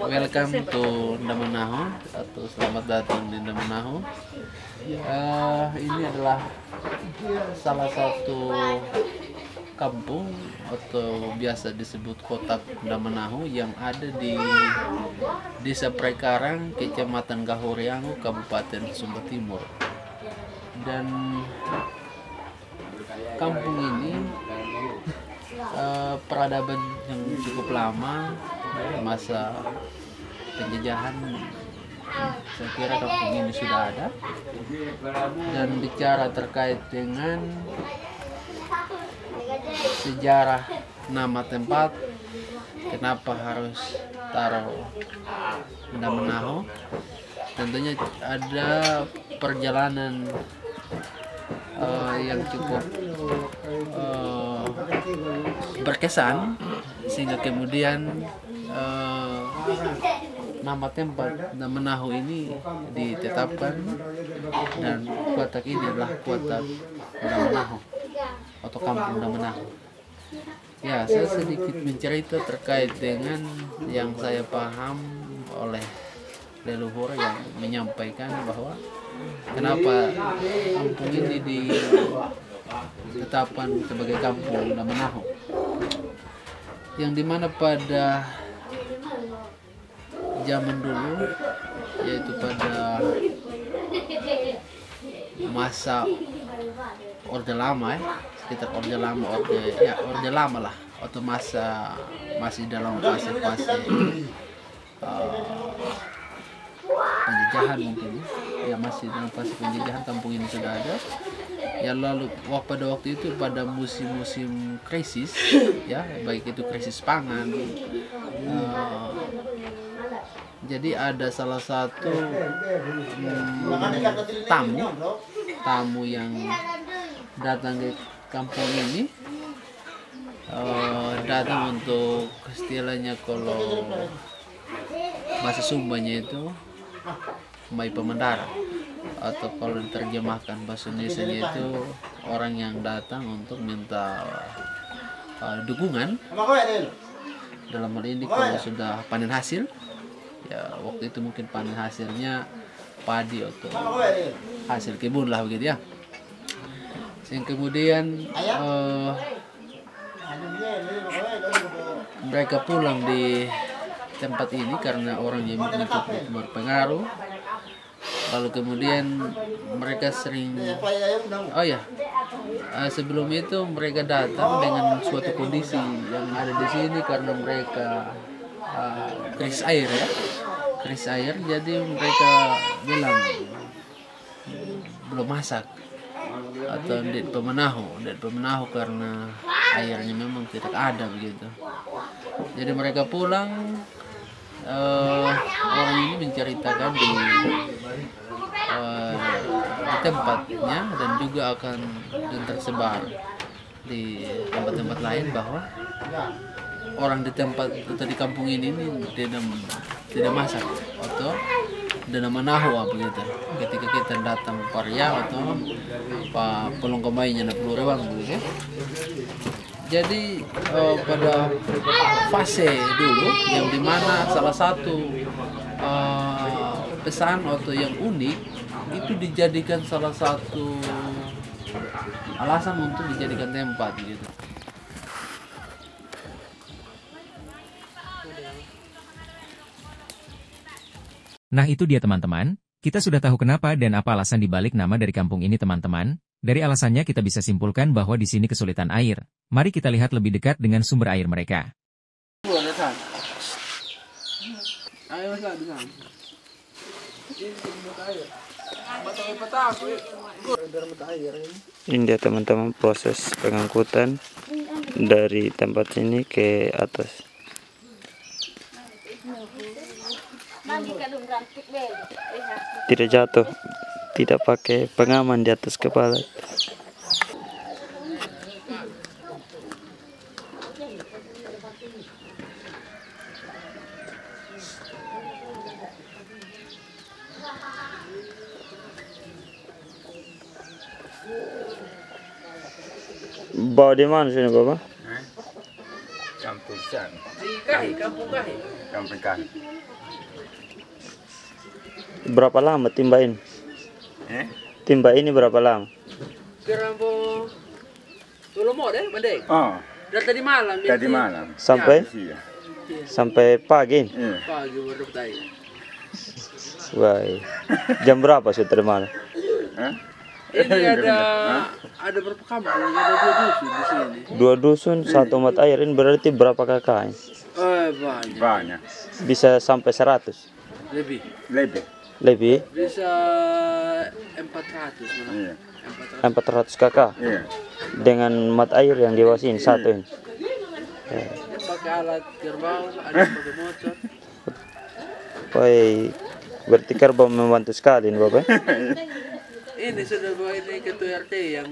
Welcome to Ndamanaho atau selamat datang di Ndamanaho. Ini adalah salah satu kampung atau biasa disebut kota Ndamanaho yang ada di Desa Prekarang, Kecamatan Gahoriango, Kabupaten Sumba Timur. Dan kampung ini peradaban yang cukup lama, masa penjajahan saya kira kampung ini sudah ada. Dan bicara terkait dengan sejarah nama tempat, kenapa harus taruh Ndamanaho, tentunya ada perjalanan yang cukup berkesan sehingga kemudian nama tempat Ndamanaho ini ditetapkan, dan kotak ini adalah kotak Ndamanaho atau kampung Ndamanaho. Ya, saya sedikit mencerita terkait dengan yang saya paham oleh leluhur yang menyampaikan bahwa kenapa kampung ini ditetapkan sebagai kampung Ndamanaho, yang dimana pada zaman dulu, yaitu pada masa Orde Lama, sekitar Orde Lama lah, atau masa masih dalam fase-fase penjajahan mungkin ya, masih dalam fase penjajahan kampung ini sudah ada. Ya, lalu pada waktu itu pada musim-musim krisis ya, baik itu krisis pangan, jadi ada salah satu tamu yang datang ke kampung ini, datang untuk istilahnya kalau bahasa Sumbanya itu mai pemendara, atau kalau diterjemahkan bahasa Indonesianya itu orang yang datang untuk minta dukungan. Dalam hal ini kalau sudah panen hasil, ya waktu itu mungkin panen hasilnya padi atau hasil kebun lah begitu ya. Yang kemudian mereka pulang di tempat ini karena orang yang cukup berpengaruh. Lalu kemudian mereka sering, sebelum itu mereka datang dengan suatu kondisi yang ada di sini karena mereka krisis air ya, krisis air. Jadi mereka bilang belum masak atau det pemenahu karena airnya memang tidak ada begitu. Jadi mereka pulang. Orang ini menceritakan di tempatnya dan juga akan tersebar di tempat-tempat lain bahwa orang di tempat atau di kampung ini tidak masak atau Ndamanaho begitu. Ketika kita datang Parya atau Pelong Kembainya na Pelurewang begitu. Jadi pada fase dulu yang dimana salah satu pesan atau yang unik itu dijadikan salah satu alasan untuk dijadikan tempat gitu. Nah itu dia teman-teman, kita sudah tahu kenapa dan apa alasan dibalik nama dari kampung ini teman-teman. Dari alasannya kita bisa simpulkan bahwa di sini kesulitan air. Mari kita lihat lebih dekat dengan sumber air mereka. Ini dia teman-teman proses pengangkutan dari tempat ini ke atas. Tidak jatuh, tidak pakai pengaman di atas kepala. Bawa di mana sini Bapak? Kampung San. Di Kahi, kampung Kahi. Kampung Kahi. Berapa lama timba ini? Timba ini berapa lama? Kerambo belum mau deh, Bandeng. Oh, Dari tadi malam. tadi malam. Sampai Iya. sampai pagi. Iya. Pagi baru tadi. Wah. Jam berapa sudah tadi malam? Hah? Ini ada berapa kampung? Ada 2 dusun di sini. 2 dusun, 1 mata air ini berarti berapa kakak? Banyak. Banyak. Bisa sampai 100? Lebih. Lebih. Lebih? Bisa 400 malah. Iya. 400 kakak? Iya. Dengan mata air yang diawasin satu ini? Pakai alat kerbau, ada yang pakai motor. Woi, berarti kerbau membantu sekali ini Bapak. Ini sudah bawa ini ketua RT yang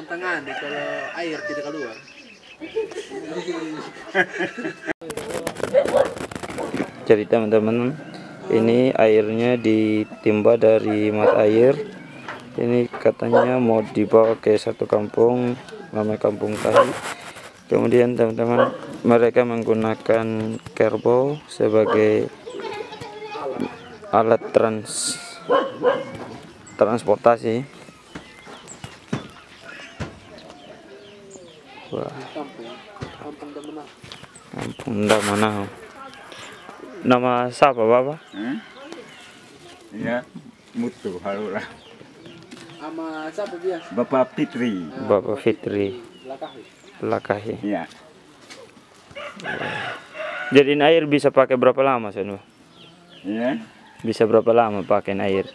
tangani kalau air tidak keluar. Jadi teman-teman, ini airnya ditimba dari mata air. Ini katanya mau dibawa ke satu kampung, namanya Kampung Tahi. Kemudian teman-teman, mereka menggunakan kerbau sebagai alat transportasi. Wah, Kampung Damanau. Kampung Damanau. Nama siapa Bapak? Iya. Mutu halura. Sama siapa biasa? Bapak Fitri. Bapak Fitri Lakahi. Lakahi. Iya. Jadi ini air bisa pakai berapa lama Sen? Iya. Bisa berapa lama pakai air?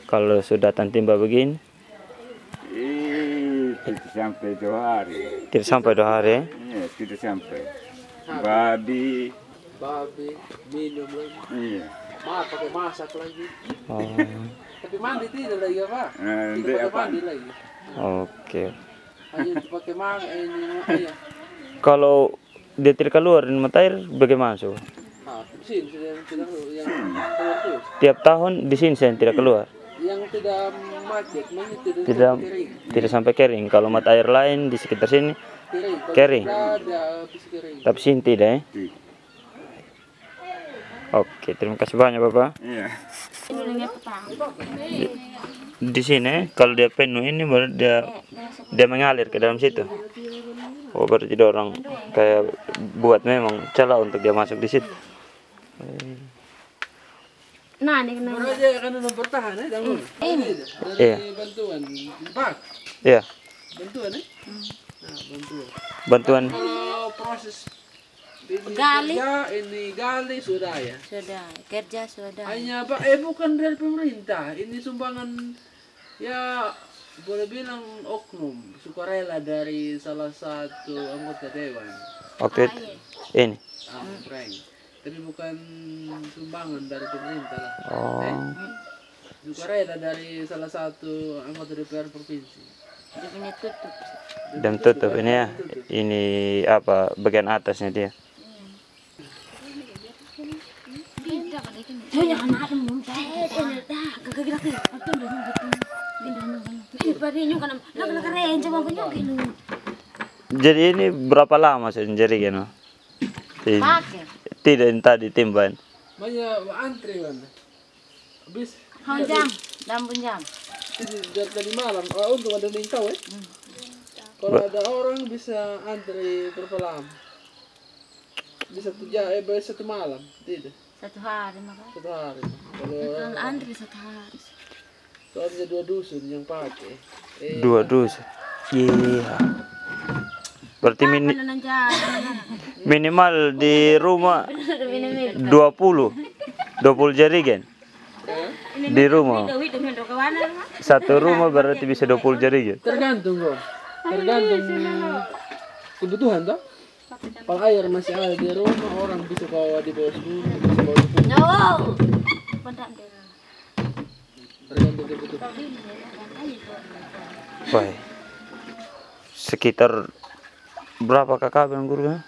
Kalau sudah timba begini? Tidak sampai 2 hari. Tidak sampai 2 hari ya? Iya, tidak sampai. Babi, minum lagi. Iya. Pakai masak lagi. Oh, Tapi mandi tidak lagi apa? Nanti Tidak pakai apa? mandi lagi. oke. Hanya pakai ini. Kalau dia tidak keluarin mata air bagaimana so? Sini yang keluar terus. Tiap tahun di sini saya tidak keluar. Yang tidak macet, Tidak tidak sampai kering. Kalau mata air lain di sekitar sini kering. Ada kering. Tapi sini tidak ya? Tidak. Oke, terima kasih banyak Bapak. Iya. Di sini kalau dia penuh ini baru dia mengalir ke dalam situ. Oh, berarti dia orang kayak buat memang celah untuk dia masuk di situ. Nah, ini kena. Baru aja kan udah bertahan ya, Dang. Iya. Dari bantuan, Pak. Iya, Bantuan ya? Nah, bantuan. bantuan. Kalau proses ini Gali. kerja, ini gali sudah ya. Sudah, kerja sudah. Hanya Pak, bukan dari pemerintah. Ini sumbangan ya boleh bilang oknum sukarela dari salah satu anggota dewan. Waktu itu ini. Frank. Tapi bukan sumbangan dari pemerintah lah. Oh, Sukarela dari salah satu anggota DPR provinsi. Dia punya tutup. dan tutup ini ya. Ini apa bagian atasnya dia. Jadi ini berapa lama sendiri gitu? Pakai. Tidak yang tadi timban. Banyak antri kan. Habis Jam, dalam jam. dari malam. Untuk ada lingkau ya. Kalau ada orang bisa antri berapa lama? Bisa 1 malam, tidak. 1 hari makanya. 1 hari. Kalau antri 1 hari. Soalnya 2 dusun yang pakai. 2 dusun. Iya. Berarti minimal di rumah 20 jerigen di rumah. Satu rumah berarti bisa 20 jerigen. Tergantung kok. Tergantung kebutuhan toh. Kalau air masih ada di rumah, orang bisa bawa di bawah 10, bisa bawa 10. No. Tergantung kebutuhan. Wah. Sekitar berapa kakak bilang guru ya?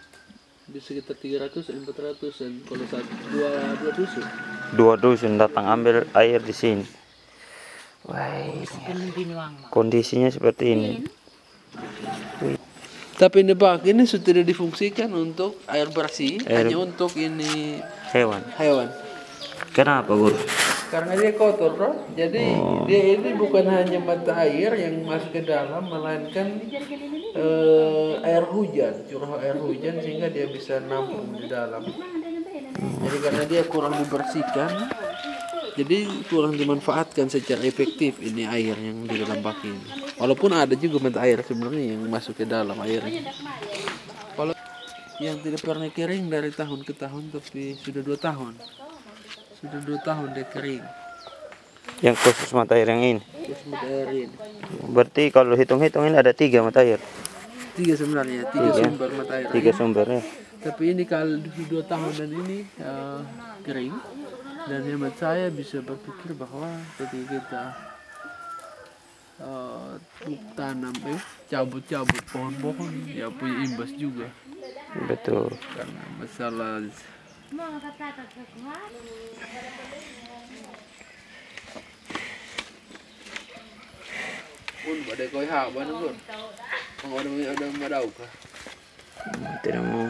Di sekitar 300-400an kalau dua dusun. 2 dusun datang ambil air di sini. Wah, kondisinya seperti ini. Tapi ini bak ini sudah tidak difungsikan untuk air bersih, Air- hanya untuk ini Hewan. hewan. Kenapa guru? karena dia kotor, bro. Jadi dia ini bukan hanya mata air yang masuk ke dalam, melainkan air hujan, curah air hujan, sehingga dia bisa nampung di dalam. Jadi karena dia kurang dibersihkan, jadi kurang dimanfaatkan secara efektif ini air yang di dalam bak ini. Walaupun ada juga mata air sebenarnya yang masuk ke dalam airnya. Kalau yang tidak pernah kering dari tahun ke tahun, tapi sudah 2 tahun. Sudah 2 tahun dia kering. Yang khusus mata air yang ini. Terus mata air ini. Berarti kalau hitung-hitung ini ada 3 mata air. 3 sebenarnya, 3 sumber mata air. 3 sumber ya. Tapi ini kalau 2 tahunan ini kering. Dan hemat saya bisa berpikir bahwa ketika kita tanam, cabut-cabut pohon-pohon, ya punya imbas juga. Betul. Karena masalah pun pada koi haba na pun. Ang ada madaw ka. Tidak mau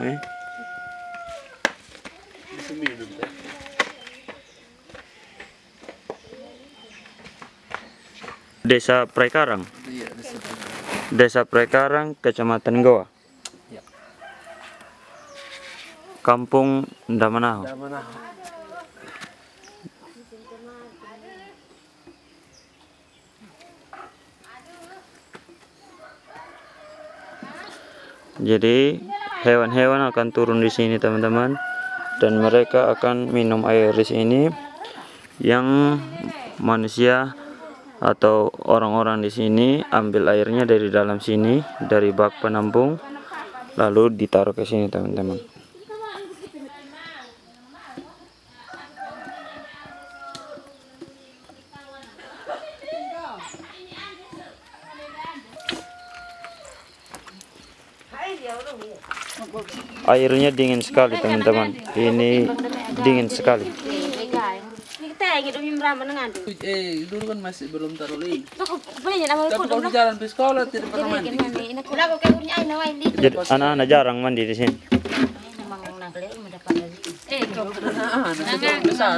Bisa minum teh. Desa Prekarang. Iya, bisa. Desa Prekarang, Kecamatan Goa. Ya. Kampung Damanaho. Dah mana? Jadi hewan-hewan akan turun di sini teman-teman, dan mereka akan minum air di sini yang manusia atau orang-orang di sini ambil airnya dari dalam sini, dari bak penampung, lalu ditaruh ke sini teman-teman. Airnya dingin sekali teman-teman, ini dingin sekali. Dulu kan masih belum taruh lagi. Boleh nama Tapi kalau di jalan ke sekolah tidak pernah mandi. Jadi anak-anak jarang mandi di sini. Besar.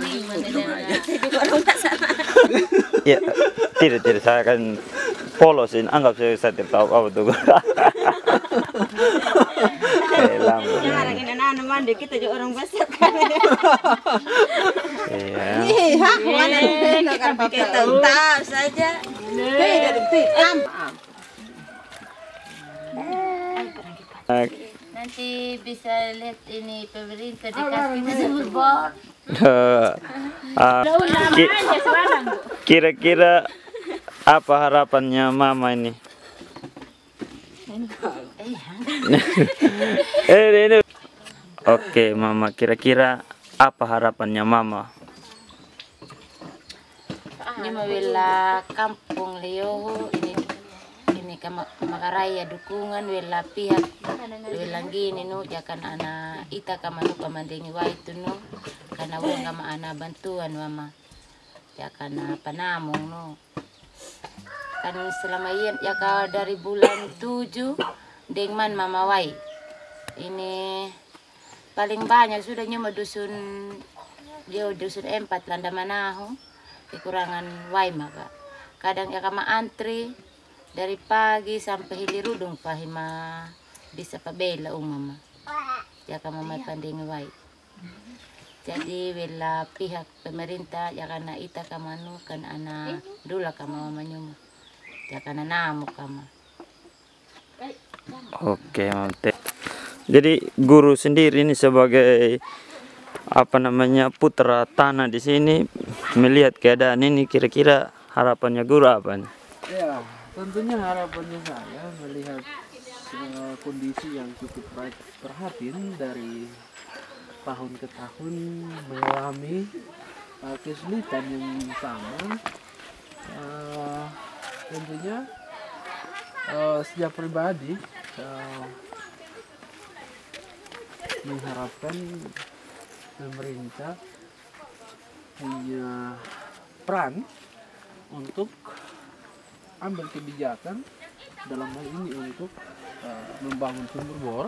Ya, tidak saya akan polosin, anggap saya tidak tahu apa tuh. Jarang ini anak mandi, kita juga orang besar kan. Iya. Kita pakai tahu saja. Nanti bisa lihat ini pemerintah dikasih kita bor. Kira-kira apa harapannya mama ini? Ini. Oke, mama, kira-kira apa harapannya mama? Ini mawila kampung Leo ini makaraya dukungan wela pihak welang gini no jakan ana ita kamanu pamandingi wa itu no karena wong kama ana bantuan mama jakan panamong no kan selama iyan ya dari bulan 7 dengman mama wai ini paling banyak sudah nyuma dusun 4 Landa Manaho kekurangan wai maka kadang ya kama antri dari pagi sampai hilirudung pahima bisa pabela mama ya kama may panding wai jadi wala pihak pemerintah ya kana ita kamanu kan ana dula kama mamanyuma ya kana namo kama. Oke, mantap. Jadi guru sendiri ini sebagai apa namanya putra tanah di sini melihat keadaan ini, kira-kira harapannya guru apa nih? Ya, tentunya harapannya saya melihat kondisi yang cukup prihatin dari tahun ke tahun mengalami kesulitan yang sama. Tentunya sejak pribadi mengharapkan pemerintah punya peran untuk ambil kebijakan dalam hal ini untuk membangun sumber bor,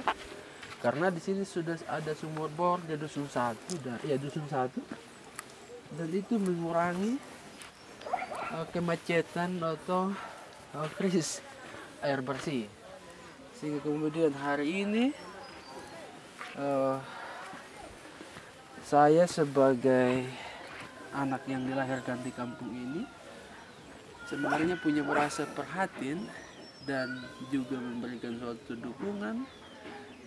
karena di sini sudah ada sumber bor di dusun 1 dan dusun 1 dan itu mengurangi kemacetan atau krisis air bersih. Sehingga kemudian hari ini saya sebagai anak yang dilahirkan di kampung ini sebenarnya punya merasa perhatian dan juga memberikan suatu dukungan,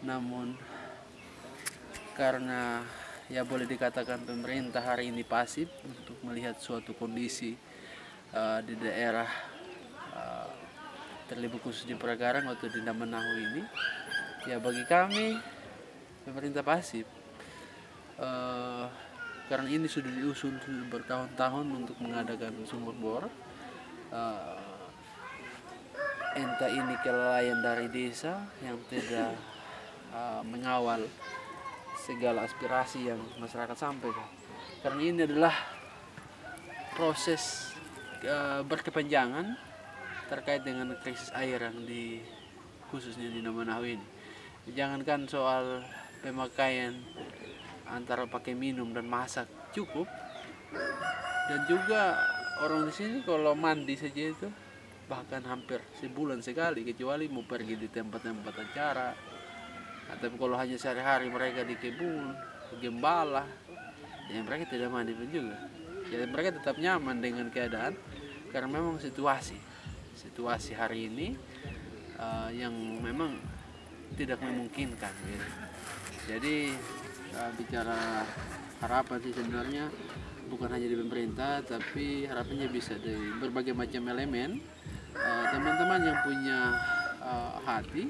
namun karena ya boleh dikatakan pemerintah hari ini pasif untuk melihat suatu kondisi di daerah terlebih khusus di Pragarang atau di Namanahu ini, ya bagi kami pemerintah pasif karena ini sudah diusul bertahun-tahun untuk mengadakan sumur bor. Entah ini kelalaian dari desa yang tidak mengawal segala aspirasi yang masyarakat sampaikan. Karena ini adalah proses berkepanjangan terkait dengan krisis air yang khususnya di Namanahu ini. Jangankan soal pemakaian antara pakai minum dan masak cukup, dan juga orang di sini kalau mandi saja itu bahkan hampir sebulan sekali, kecuali mau pergi di tempat-tempat acara atau kalau hanya sehari-hari mereka di kebun, gembala, ya mereka tidak mandi pun juga. Jadi mereka tetap nyaman dengan keadaan karena memang situasi hari ini yang memang tidak memungkinkan gitu. Jadi bicara harapan sih sebenarnya bukan hanya di pemerintah, tapi harapannya bisa dari berbagai macam elemen, teman-teman yang punya hati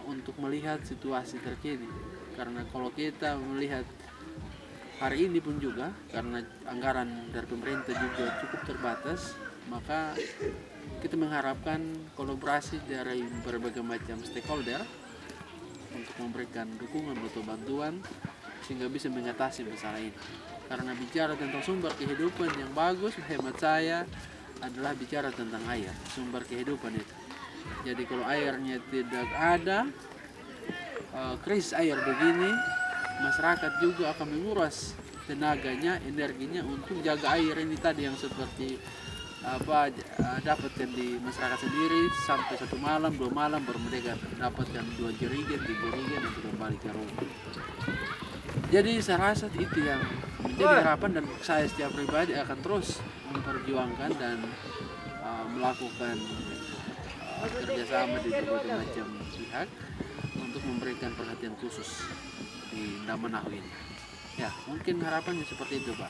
untuk melihat situasi terkini. Karena kalau kita melihat hari ini pun juga karena anggaran dari pemerintah juga cukup terbatas, maka kita mengharapkan kolaborasi dari berbagai macam stakeholder untuk memberikan dukungan atau bantuan sehingga bisa mengatasi masalah ini. Karena bicara tentang sumber kehidupan yang bagus, hemat saya adalah bicara tentang air, sumber kehidupan itu. Jadi kalau airnya tidak ada, krisis air begini, masyarakat juga akan menguras tenaganya, energinya untuk jaga air ini tadi yang seperti dapatkan di masyarakat sendiri sampai 1 malam 2 malam baru mereka dapatkan 2 jerigen 3 jerigen untuk kembali ke rumah. Jadi saya rasa itu yang menjadi harapan, dan saya secara pribadi akan terus memperjuangkan dan melakukan kerjasama di berbagai macam pihak untuk memberikan perhatian khusus di Namanahu ini. Ya, mungkin harapannya seperti itu, Pak.